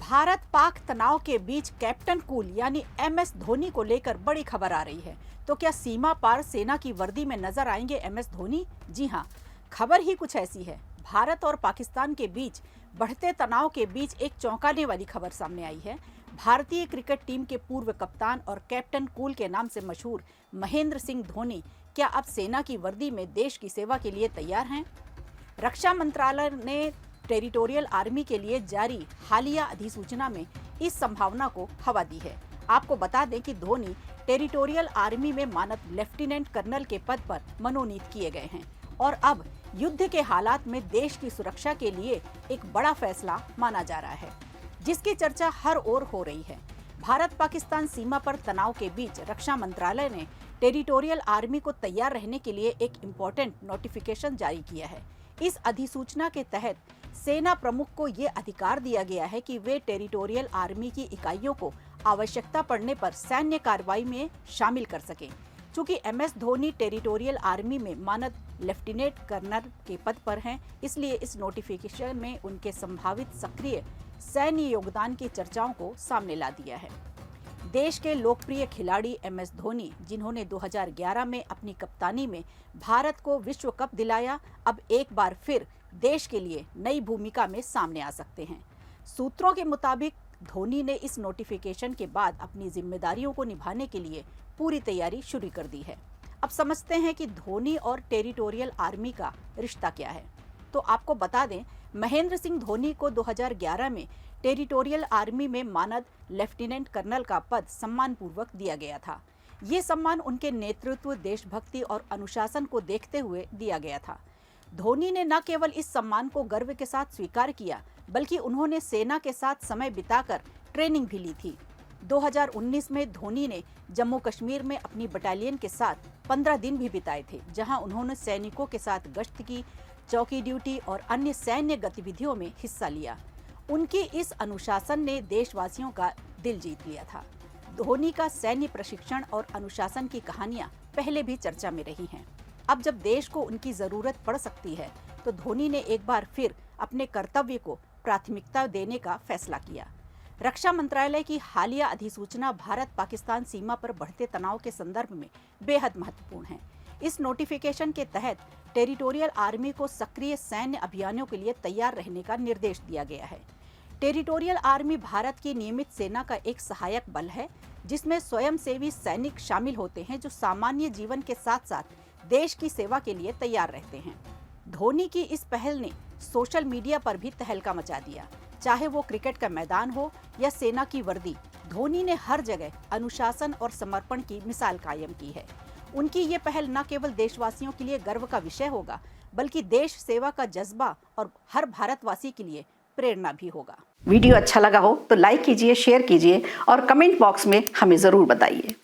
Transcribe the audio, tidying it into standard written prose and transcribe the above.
भारत पाक तनाव के बीच captain cool यानी एमएस धोनी को लेकर बड़ी खबर आ रही है। तो क्या सीमा पार सेना की वर्दी में नजर आएंगे एमएस धोनी? जी हां, खबर ही कुछ ऐसी है। भारत और पाकिस्तान के बीच बढ़ते तनाव के बीच एक चौंकाने वाली खबर सामने आई है। भारतीय क्रिकेट टीम के पूर्व कप्तान और कैप्टन कूल के नाम से मशहूर महेंद्र सिंह धोनी क्या अब सेना की वर्दी में देश की सेवा के लिए तैयार हैं? रक्षा मंत्रालय ने टेरिटोरियल आर्मी के लिए जारी हालिया अधिसूचना में इस संभावना को हवा दी है। आपको बता दें कि धोनी टेरिटोरियल आर्मी में मानद लेफ्टिनेंट कर्नल के पद पर मनोनीत किए गए हैं और अब युद्ध के हालात में देश की सुरक्षा के लिए एक बड़ा फैसला माना जा रहा है, जिसकी चर्चा हर ओर हो रही है। भारत पाकिस्तान सीमा पर तनाव के बीच रक्षा मंत्रालय ने टेरिटोरियल आर्मी को तैयार रहने के लिए एक इम्पोर्टेंट नोटिफिकेशन जारी किया है। इस अधिसूचना के तहत सेना प्रमुख को ये अधिकार दिया गया है कि वे टेरिटोरियल आर्मी की इकाइयों को आवश्यकता पड़ने पर सैन्य कार्रवाई में शामिल कर सकें। चूंकि एमएस धोनी टेरिटोरियल आर्मी में मानद लेफ्टिनेंट कर्नल के पद पर हैं, इसलिए इस नोटिफिकेशन में उनके संभावित सक्रिय सैन्य योगदान की चर्चाओं को सामने ला दिया है। देश के लोकप्रिय खिलाड़ी एमएस धोनी, जिन्होंने 2011 में अपनी कप्तानी में भारत को विश्व कप दिलाया, अब एक बार फिर देश के लिए नई भूमिका में सामने आ सकते हैं। सूत्रों के मुताबिक धोनी ने इस नोटिफिकेशन के बाद अपनी जिम्मेदारियों को निभाने के लिए पूरी तैयारी शुरू कर दी है। अब समझते हैं कि धोनी और टेरिटोरियल आर्मी का रिश्ता क्या है। तो आपको बता दें, महेंद्र सिंह धोनी को 2011 में टेरिटोरियल आर्मी में मानद लेफ्टिनेंट कर्नल का पद सम्मानपूर्वक दिया गया था। ये सम्मान उनके नेतृत्व, देशभक्ति और अनुशासन को देखते हुए दिया गया था। धोनी ने न केवल इस सम्मान को गर्व के साथ स्वीकार किया, बल्कि उन्होंने सेना के साथ समय बिताकर ट्रेनिंग भी ली थी। 2019 में धोनी ने जम्मू कश्मीर में अपनी बटालियन के साथ 15 दिन भी बिताए थे, जहां उन्होंने सैनिकों के साथ गश्त की, चौकी ड्यूटी और अन्य सैन्य गतिविधियों में हिस्सा लिया। उनकी इस अनुशासन ने देशवासियों का दिल जीत लिया था। धोनी का सैन्य प्रशिक्षण और अनुशासन की कहानियां पहले भी चर्चा में रही हैं। अब जब देश को उनकी जरूरत पड़ सकती है, तो धोनी ने एक बार फिर अपने कर्तव्य को प्राथमिकता देने का फैसला किया। रक्षा मंत्रालय की हालिया अधिसूचना भारत पाकिस्तान सीमा पर बढ़ते तनाव के संदर्भ में बेहद महत्वपूर्ण है। इस नोटिफिकेशन के तहत टेरिटोरियल आर्मी को सक्रिय सैन्य अभियानों के लिए तैयार रहने का निर्देश दिया गया है। टेरिटोरियल आर्मी भारत की नियमित सेना का एक सहायक बल है, जिसमें स्वयंसेवी सैनिक शामिल होते हैं जो सामान्य जीवन के साथ साथ देश की सेवा के लिए तैयार रहते हैं। धोनी की इस पहल ने सोशल मीडिया पर भी तहलका मचा दिया। चाहे वो क्रिकेट का मैदान हो या सेना की वर्दी, धोनी ने हर जगह अनुशासन और समर्पण की मिसाल कायम की है। उनकी ये पहल न केवल देशवासियों के लिए गर्व का विषय होगा, बल्कि देश सेवा का जज्बा और हर भारतवासी के लिए प्रेरणा भी होगा। वीडियो अच्छा लगा हो तो लाइक कीजिए, शेयर कीजिए और कमेंट बॉक्स में हमें जरूर बताइए।